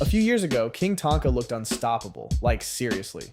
A few years ago, King Tonka looked unstoppable, like seriously.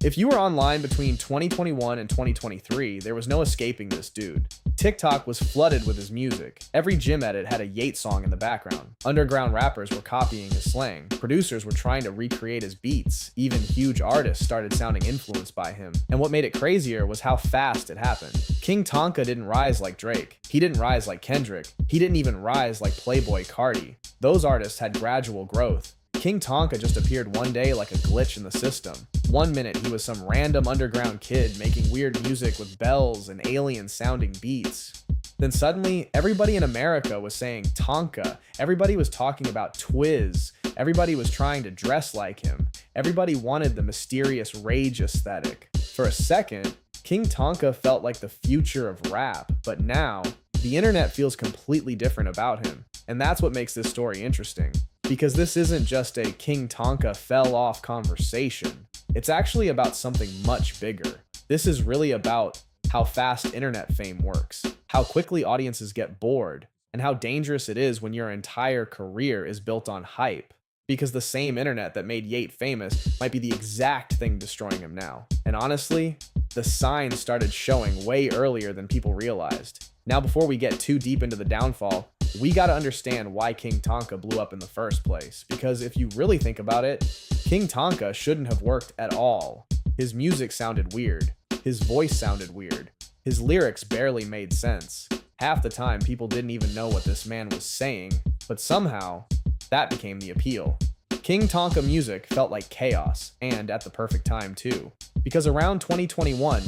If you were online between 2021 and 2023, there was no escaping this dude. TikTok was flooded with his music. Every gym edit had a Yeat song in the background. Underground rappers were copying his slang. Producers were trying to recreate his beats. Even huge artists started sounding influenced by him. And what made it crazier was how fast it happened. King Tonka didn't rise like Drake. He didn't rise like Kendrick. He didn't even rise like Playboy Cardi. Those artists had gradual growth. King Tonka just appeared one day like a glitch in the system. One minute he was some random underground kid making weird music with bells and alien sounding beats. Then suddenly, everybody in America was saying Tonka. Everybody was talking about Twiz. Everybody was trying to dress like him. Everybody wanted the mysterious rage aesthetic. For a second, King Tonka felt like the future of rap, but now, the internet feels completely different about him. And that's what makes this story interesting. Because this isn't just a King Tonka fell off conversation. It's actually about something much bigger. This is really about how fast internet fame works, how quickly audiences get bored, and how dangerous it is when your entire career is built on hype. Because the same internet that made Yeat famous might be the exact thing destroying him now. And honestly, the signs started showing way earlier than people realized. Now, before we get too deep into the downfall, we gotta understand why King Tonka blew up in the first place. Because if you really think about it, King Tonka shouldn't have worked at all. His music sounded weird. His voice sounded weird. His lyrics barely made sense. Half the time, people didn't even know what this man was saying, but somehow, that became the appeal. King Tonka music felt like chaos, and at the perfect time too. Because around 2021,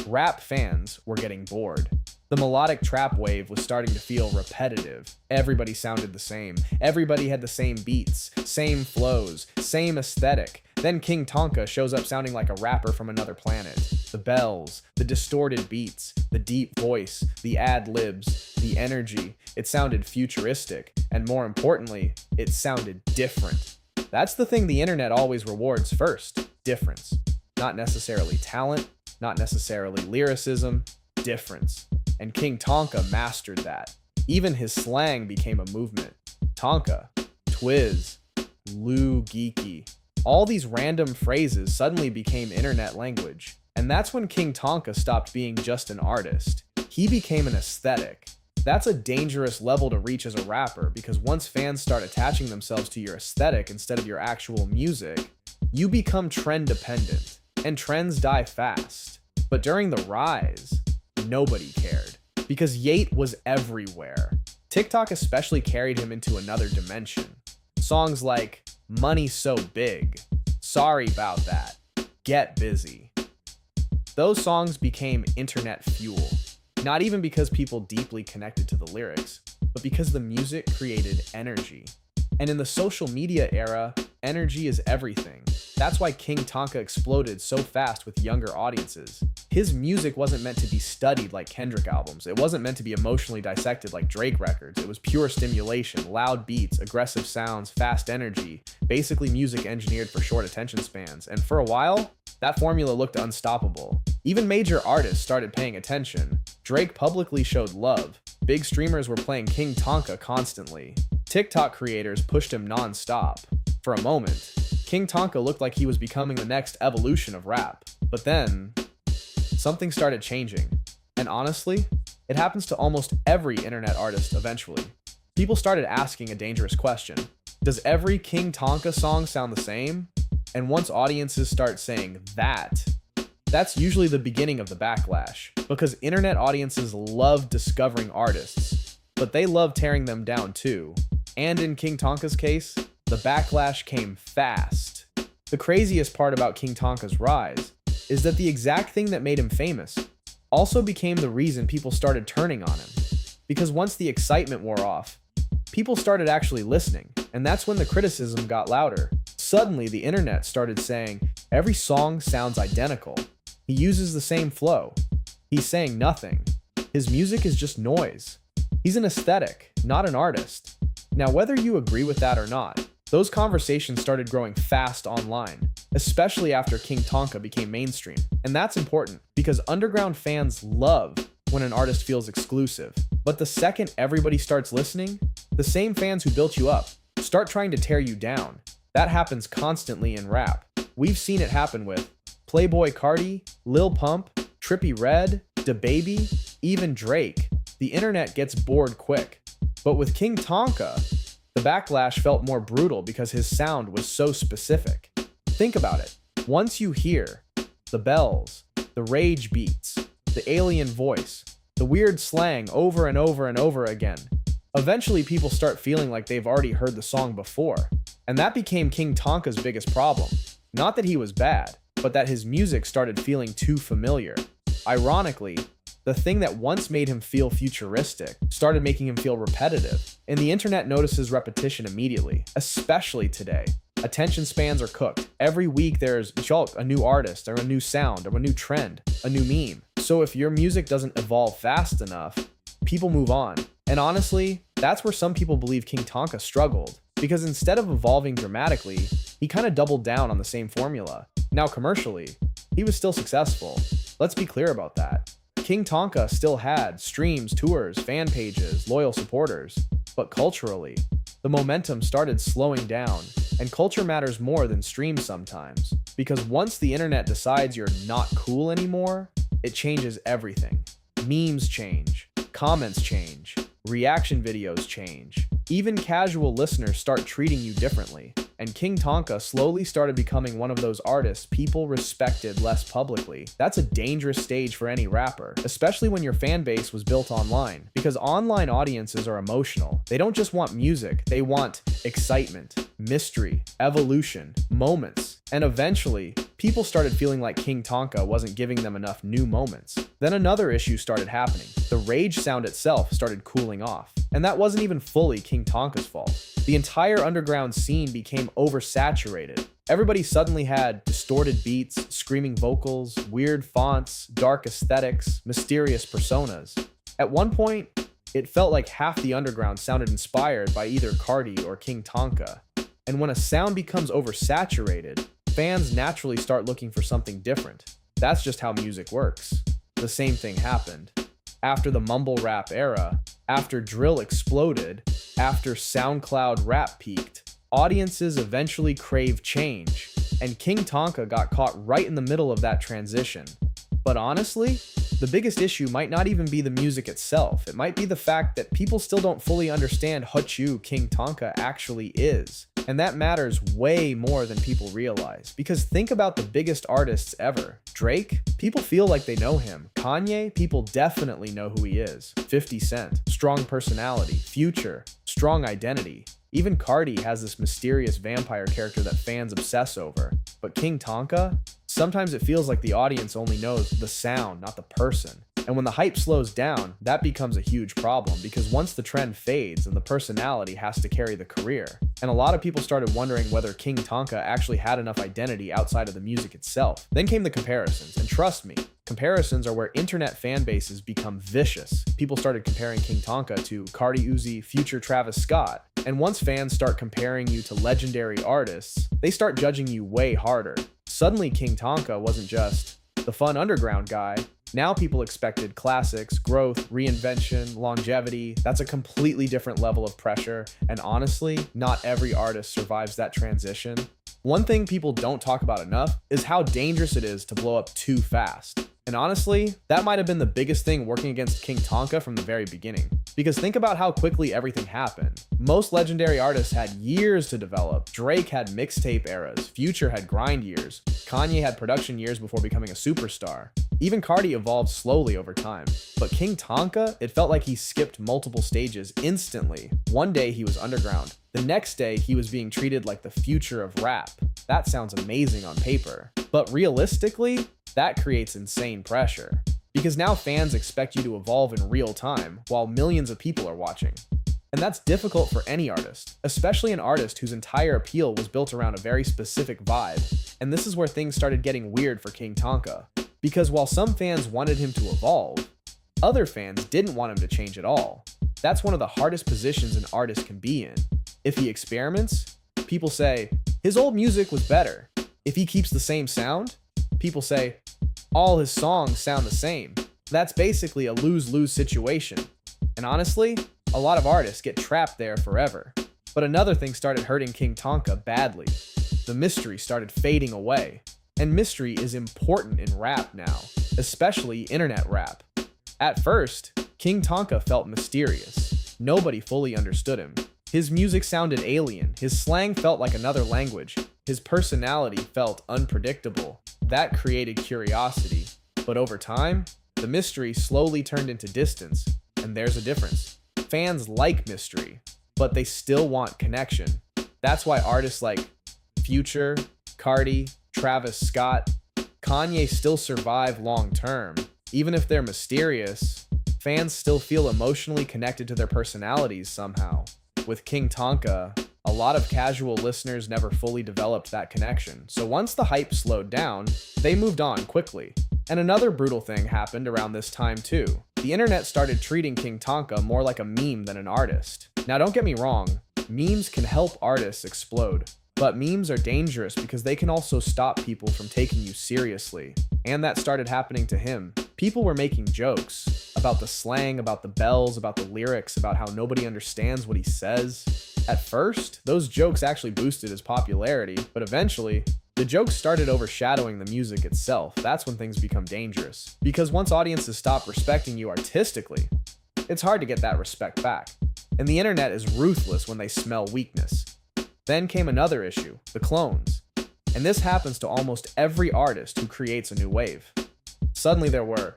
rap fans were getting bored. The melodic trap wave was starting to feel repetitive. Everybody sounded the same. Everybody had the same beats, same flows, same aesthetic. Then King Tonka shows up sounding like a rapper from another planet. The bells, the distorted beats, the deep voice, the ad-libs, the energy. It sounded futuristic, and more importantly, it sounded different. That's the thing the internet always rewards first, difference. Not necessarily talent, not necessarily lyricism, difference. And King Tonka mastered that. Even his slang became a movement. Tonka, Twiz, Lou Geeky. All these random phrases suddenly became internet language. And that's when King Tonka stopped being just an artist. He became an aesthetic. That's a dangerous level to reach as a rapper, because once fans start attaching themselves to your aesthetic instead of your actual music, you become trend dependent. And trends die fast. But during the rise, nobody cared, because Yeat was everywhere. TikTok especially carried him into another dimension. Songs like Money So Big, Sorry About That, Get Busy. Those songs became internet fuel, not even because people deeply connected to the lyrics, but because the music created energy. And in the social media era, energy is everything. That's why King Tonka exploded so fast with younger audiences. His music wasn't meant to be studied like Kendrick albums. It wasn't meant to be emotionally dissected like Drake records. It was pure stimulation, loud beats, aggressive sounds, fast energy, basically music engineered for short attention spans. And for a while, that formula looked unstoppable. Even major artists started paying attention. Drake publicly showed love. Big streamers were playing King Tonka constantly. TikTok creators pushed him non-stop. For a moment, King Tonka looked like he was becoming the next evolution of rap. But then, something started changing. And honestly, it happens to almost every internet artist eventually. People started asking a dangerous question. Does every King Tonka song sound the same? And once audiences start saying that, that's usually the beginning of the backlash. Because internet audiences love discovering artists, but they love tearing them down too. And in King Tonka's case, the backlash came fast. The craziest part about King Tonka's rise is that the exact thing that made him famous also became the reason people started turning on him. Because once the excitement wore off, people started actually listening, and that's when the criticism got louder. Suddenly, the internet started saying, every song sounds identical. He uses the same flow. He's saying nothing. His music is just noise. He's an aesthetic, not an artist. Now, whether you agree with that or not, those conversations started growing fast online, especially after King Tonka became mainstream. And that's important, because underground fans love when an artist feels exclusive. But the second everybody starts listening, the same fans who built you up start trying to tear you down. That happens constantly in rap. We've seen it happen with Playboy Cardi, Lil Pump, Trippie Redd, DaBaby, even Drake. The internet gets bored quick. But with King Tonka, the backlash felt more brutal because his sound was so specific. Think about it. Once you hear the bells, the rage beats, the alien voice, the weird slang over and over and over again, eventually people start feeling like they've already heard the song before. And that became King Tonka's biggest problem. Not that he was bad, but that his music started feeling too familiar. Ironically, the thing that once made him feel futuristic started making him feel repetitive, and the internet notices repetition immediately, especially today. Attention spans are cooked. Every week there's a new artist, or a new sound, or a new trend, a new meme. So if your music doesn't evolve fast enough, people move on. And honestly, that's where some people believe King Tonka struggled, because instead of evolving dramatically, he kind of doubled down on the same formula. Now commercially, he was still successful. Let's be clear about that. King Tonka still had streams, tours, fan pages, loyal supporters. But culturally, the momentum started slowing down, and culture matters more than streams sometimes. Because once the internet decides you're not cool anymore, it changes everything. Memes change, comments change, reaction videos change. Even casual listeners start treating you differently. And King Tonka slowly started becoming one of those artists people respected less publicly. That's a dangerous stage for any rapper, especially when your fan base was built online. Because online audiences are emotional. They don't just want music, they want excitement, mystery, evolution, moments. And eventually, people started feeling like King Tonka wasn't giving them enough new moments. Then another issue started happening. The rage sound itself started cooling off. And that wasn't even fully King Tonka's fault. The entire underground scene became oversaturated. Everybody suddenly had distorted beats, screaming vocals, weird fonts, dark aesthetics, mysterious personas. At one point, it felt like half the underground sounded inspired by either Cardi or King Tonka. And when a sound becomes oversaturated, fans naturally start looking for something different. That's just how music works. The same thing happened. After the mumble rap era, after drill exploded, after SoundCloud rap peaked, audiences eventually craved change, and King Tonka got caught right in the middle of that transition. But honestly, the biggest issue might not even be the music itself. It might be the fact that people still don't fully understand who King Tonka actually is. And that matters way more than people realize. Because think about the biggest artists ever. Drake, people feel like they know him. Kanye, people definitely know who he is. 50 Cent, strong personality. Future, strong identity. Even Cardi has this mysterious vampire character that fans obsess over. But King Tonka? Sometimes it feels like the audience only knows the sound, not the person. And when the hype slows down, that becomes a huge problem because once the trend fades and the personality has to carry the career. And a lot of people started wondering whether King Tonka actually had enough identity outside of the music itself. Then came the comparisons, and trust me, comparisons are where internet fan bases become vicious. People started comparing King Tonka to Cardi Uzi, Future Travis Scott. And once fans start comparing you to legendary artists, they start judging you way harder. Suddenly King Tonka wasn't just the fun underground guy. Now people expected classics, growth, reinvention, longevity. That's a completely different level of pressure, and honestly, not every artist survives that transition. One thing people don't talk about enough is how dangerous it is to blow up too fast. And honestly, that might have been the biggest thing working against King Tonka from the very beginning. Because think about how quickly everything happened. Most legendary artists had years to develop. Drake had mixtape eras, Future had grind years, Kanye had production years before becoming a superstar. Even Cardi evolved slowly over time. But King Tonka, it felt like he skipped multiple stages instantly. One day he was underground. The next day he was being treated like the future of rap. That sounds amazing on paper. But realistically, that creates insane pressure. Because now fans expect you to evolve in real time, while millions of people are watching. And that's difficult for any artist, especially an artist whose entire appeal was built around a very specific vibe. And this is where things started getting weird for King Tonka. Because while some fans wanted him to evolve, other fans didn't want him to change at all. That's one of the hardest positions an artist can be in. If he experiments, people say, his old music was better. If he keeps the same sound, people say, all his songs sound the same. That's basically a lose-lose situation. And honestly, a lot of artists get trapped there forever. But another thing started hurting King Tonka badly. The mystery started fading away. And mystery is important in rap now, especially internet rap. At first, King Tonka felt mysterious. Nobody fully understood him. His music sounded alien, his slang felt like another language, his personality felt unpredictable. That created curiosity. But over time, the mystery slowly turned into distance, and there's a difference. Fans like mystery, but they still want connection. That's why artists like Future, Cardi, Travis Scott, Kanye still survive long term. Even if they're mysterious, fans still feel emotionally connected to their personalities somehow. With King Tonka, a lot of casual listeners never fully developed that connection. So once the hype slowed down, they moved on quickly. And another brutal thing happened around this time too. The internet started treating King Tonka more like a meme than an artist. Now don't get me wrong, memes can help artists explode. But memes are dangerous because they can also stop people from taking you seriously. And that started happening to him. People were making jokes about the slang, about the bells, about the lyrics, about how nobody understands what he says. At first, those jokes actually boosted his popularity, but eventually, the jokes started overshadowing the music itself. That's when things become dangerous. Because once audiences stop respecting you artistically, it's hard to get that respect back. And the internet is ruthless when they smell weakness. Then came another issue, the clones. And this happens to almost every artist who creates a new wave. Suddenly there were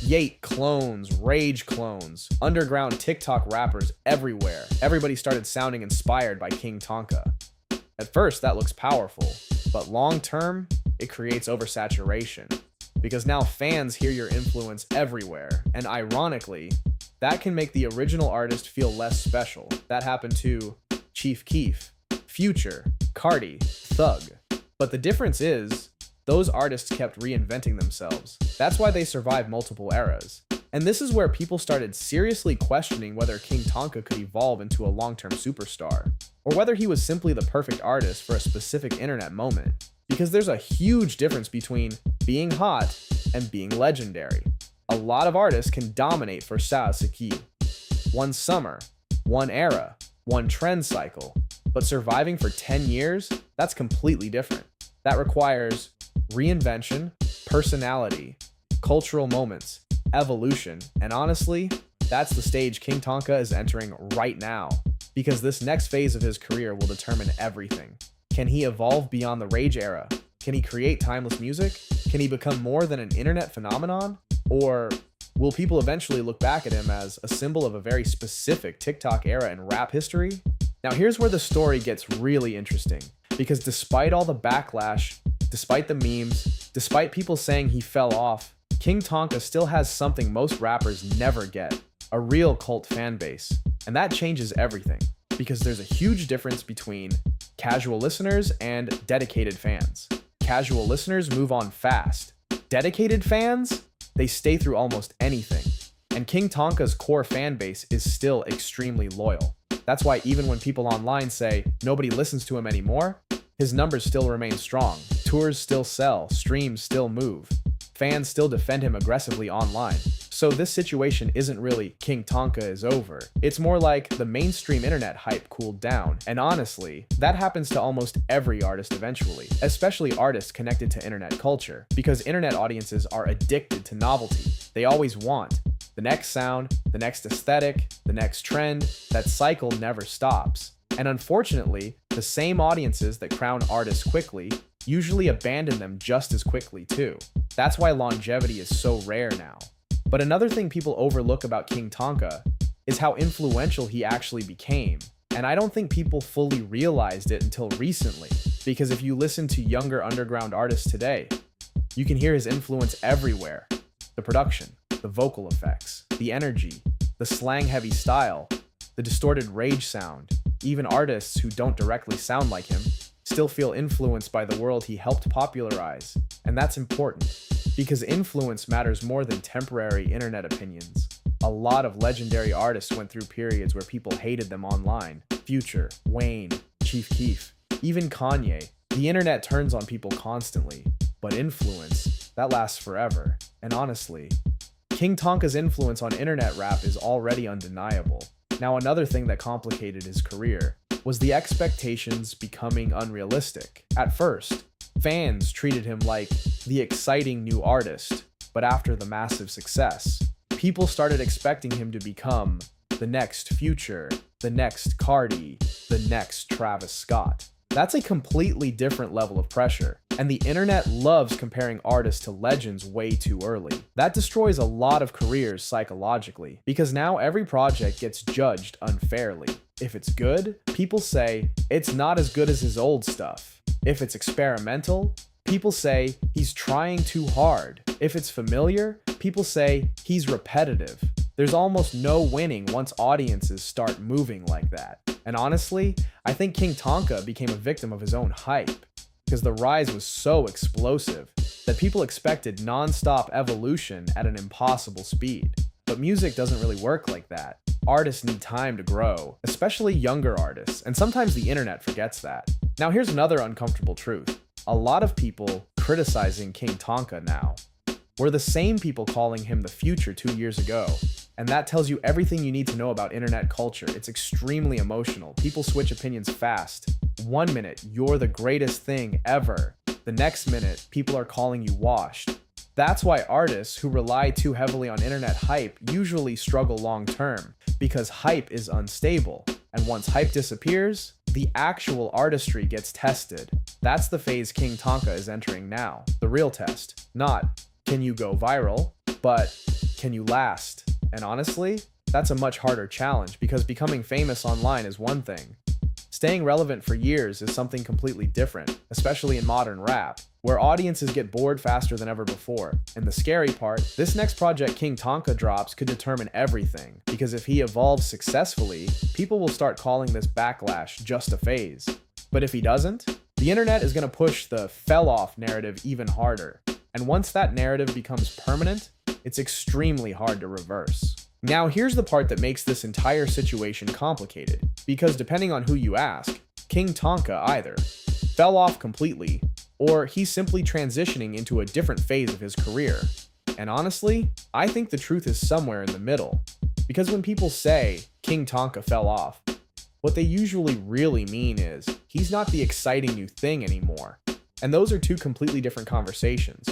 Yeat clones, Rage clones, underground TikTok rappers everywhere. Everybody started sounding inspired by King Tonka. At first, that looks powerful, but long term, it creates oversaturation. Because now fans hear your influence everywhere, and ironically, that can make the original artist feel less special. That happened to Chief Keef, Future, Cardi, Thug. But the difference is, those artists kept reinventing themselves. That's why they survived multiple eras. And this is where people started seriously questioning whether King Tonka could evolve into a long-term superstar, or whether he was simply the perfect artist for a specific internet moment. Because there's a huge difference between being hot and being legendary. A lot of artists can dominate for Saosaki, one summer, one era, one trend cycle, but surviving for 10 years, that's completely different. That requires reinvention, personality, cultural moments, evolution, and honestly, that's the stage King Tonka is entering right now, because this next phase of his career will determine everything. Can he evolve beyond the Rage era? Can he create timeless music? Can he become more than an internet phenomenon? Or will people eventually look back at him as a symbol of a very specific TikTok era in rap history? Now here's where the story gets really interesting, because despite all the backlash, despite the memes, despite people saying he fell off, King Tonka still has something most rappers never get, a real cult fan base. And that changes everything, because there's a huge difference between casual listeners and dedicated fans. Casual listeners move on fast. Dedicated fans, they stay through almost anything. And King Tonka's core fan base is still extremely loyal. That's why even when people online say nobody listens to him anymore, his numbers still remain strong. Tours still sell, streams still move. Fans still defend him aggressively online. So this situation isn't really King Tonka is over. It's more like the mainstream internet hype cooled down. And honestly, that happens to almost every artist eventually, especially artists connected to internet culture, because internet audiences are addicted to novelty. They always want the next sound, the next aesthetic, the next trend. That cycle never stops. And unfortunately, the same audiences that crown artists quickly usually abandon them just as quickly too. That's why longevity is so rare now. But another thing people overlook about King Tonka is how influential he actually became. And I don't think people fully realized it until recently, because if you listen to younger underground artists today, you can hear his influence everywhere. The production, the vocal effects, the energy, the slang-heavy style, the distorted rage sound. Even artists who don't directly sound like him still feel influenced by the world he helped popularize. And that's important, because influence matters more than temporary internet opinions. A lot of legendary artists went through periods where people hated them online. Future, Wayne, Chief Keef, even Kanye. The internet turns on people constantly, but influence, that lasts forever. And honestly, King Tonka's influence on internet rap is already undeniable. Now another thing that complicated his career Was the expectations becoming unrealistic? At first, fans treated him like the exciting new artist, but after the massive success, people started expecting him to become the next Future, the next Cardi, the next Travis Scott. That's a completely different level of pressure, and the internet loves comparing artists to legends way too early. That destroys a lot of careers psychologically, because now every project gets judged unfairly. If it's good, people say it's not as good as his old stuff. If it's experimental, people say he's trying too hard. If it's familiar, people say he's repetitive. There's almost no winning once audiences start moving like that. And honestly, I think King Tonka became a victim of his own hype, because the rise was so explosive that people expected non-stop evolution at an impossible speed. But music doesn't really work like that. Artists need time to grow, especially younger artists, and sometimes the internet forgets that. Now here's another uncomfortable truth. A lot of people criticizing King Tonka now were the same people calling him the Future 2 years ago. And that tells you everything you need to know about internet culture. It's extremely emotional. People switch opinions fast. 1 minute, you're the greatest thing ever. The next minute, people are calling you washed. That's why artists who rely too heavily on internet hype usually struggle long term, because hype is unstable. And once hype disappears, the actual artistry gets tested. That's the phase King Tonka is entering now. The real test. Not, can you go viral, but can you last? And honestly, that's a much harder challenge, because becoming famous online is one thing. Staying relevant for years is something completely different, especially in modern rap, where audiences get bored faster than ever before. And the scary part, this next project King Tonka drops could determine everything, because if he evolves successfully, people will start calling this backlash just a phase. But if he doesn't, the internet is going to push the fell off narrative even harder. And once that narrative becomes permanent, it's extremely hard to reverse. Now, here's the part that makes this entire situation complicated, because depending on who you ask, King Tonka either fell off completely, or he's simply transitioning into a different phase of his career. And honestly, I think the truth is somewhere in the middle, because when people say King Tonka fell off, what they usually really mean is he's not the exciting new thing anymore. And those are two completely different conversations,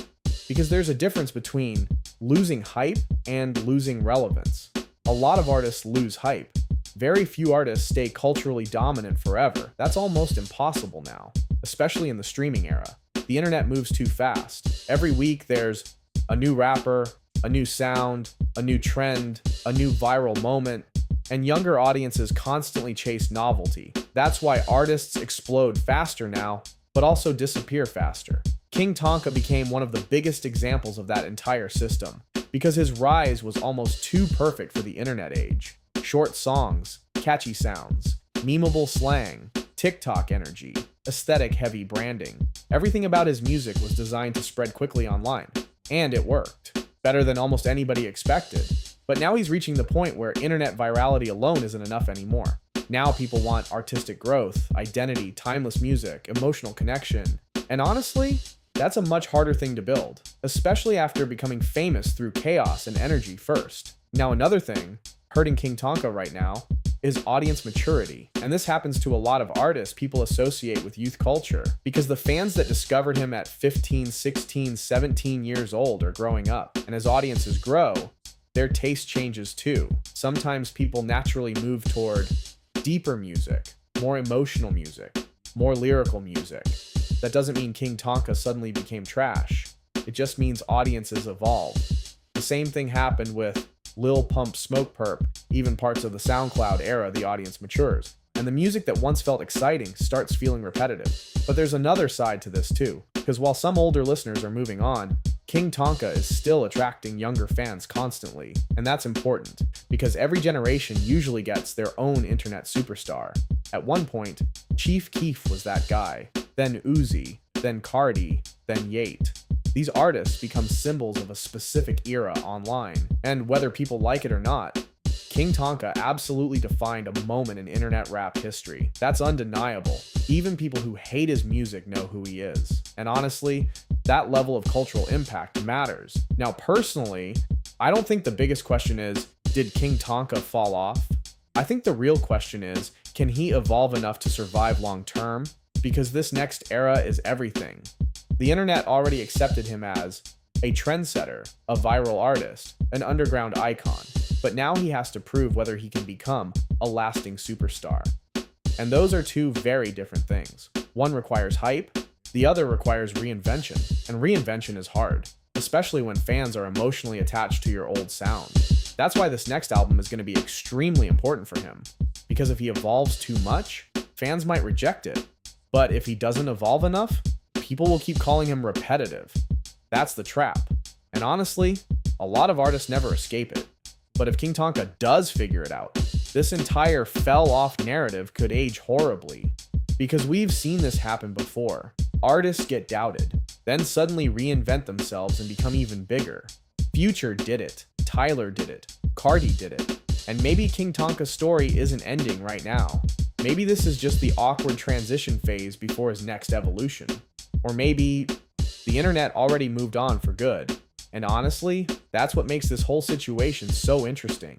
because there's a difference between losing hype and losing relevance. A lot of artists lose hype. Very few artists stay culturally dominant forever. That's almost impossible now, especially in the streaming era. The internet moves too fast. Every week there's a new rapper, a new sound, a new trend, a new viral moment, and younger audiences constantly chase novelty. That's why artists explode faster now, but also disappear faster. King Tonka became one of the biggest examples of that entire system, because his rise was almost too perfect for the internet age. Short songs, catchy sounds, memeable slang, TikTok energy, aesthetic-heavy branding. Everything about his music was designed to spread quickly online, and it worked. Better than almost anybody expected. But now he's reaching the point where internet virality alone isn't enough anymore. Now people want artistic growth, identity, timeless music, emotional connection, and honestly, that's a much harder thing to build, especially after becoming famous through chaos and energy first. Now, another thing hurting King Tonka right now is audience maturity. And this happens to a lot of artists people associate with youth culture, because the fans that discovered him at 15, 16, 17 years old are growing up. And as audiences grow, their taste changes too. Sometimes people naturally move toward deeper music, more emotional music, more lyrical music. That doesn't mean King Tonka suddenly became trash. It just means audiences evolve. The same thing happened with Lil Pump Smoke Perp. Even parts of the SoundCloud era, the audience matures, and the music that once felt exciting starts feeling repetitive. But there's another side to this too, because while some older listeners are moving on, King Tonka is still attracting younger fans constantly. And that's important, because every generation usually gets their own internet superstar. At one point, Chief Keef was that guy, then Uzi, then Cardi, then Yeat. These artists become symbols of a specific era online, and whether people like it or not, King Tonka absolutely defined a moment in internet rap history. That's undeniable. Even people who hate his music know who he is. And honestly, that level of cultural impact matters. Now, personally, I don't think the biggest question is, did King Tonka fall off? I think the real question is, can he evolve enough to survive long term? Because this next era is everything. The internet already accepted him as a trendsetter, a viral artist, an underground icon, but now he has to prove whether he can become a lasting superstar. And those are two very different things. One requires hype, the other requires reinvention, and reinvention is hard, especially when fans are emotionally attached to your old sound. That's why this next album is going to be extremely important for him, because if he evolves too much, fans might reject it. But if he doesn't evolve enough, people will keep calling him repetitive. That's the trap. And honestly, a lot of artists never escape it. But if King Tonka does figure it out, this entire fell-off narrative could age horribly. Because we've seen this happen before. Artists get doubted, then suddenly reinvent themselves and become even bigger. Future did it. Tyler did it. Cardi did it. And maybe King Tonka's story isn't ending right now. Maybe this is just the awkward transition phase before his next evolution. Or maybe the internet already moved on for good. And honestly, that's what makes this whole situation so interesting.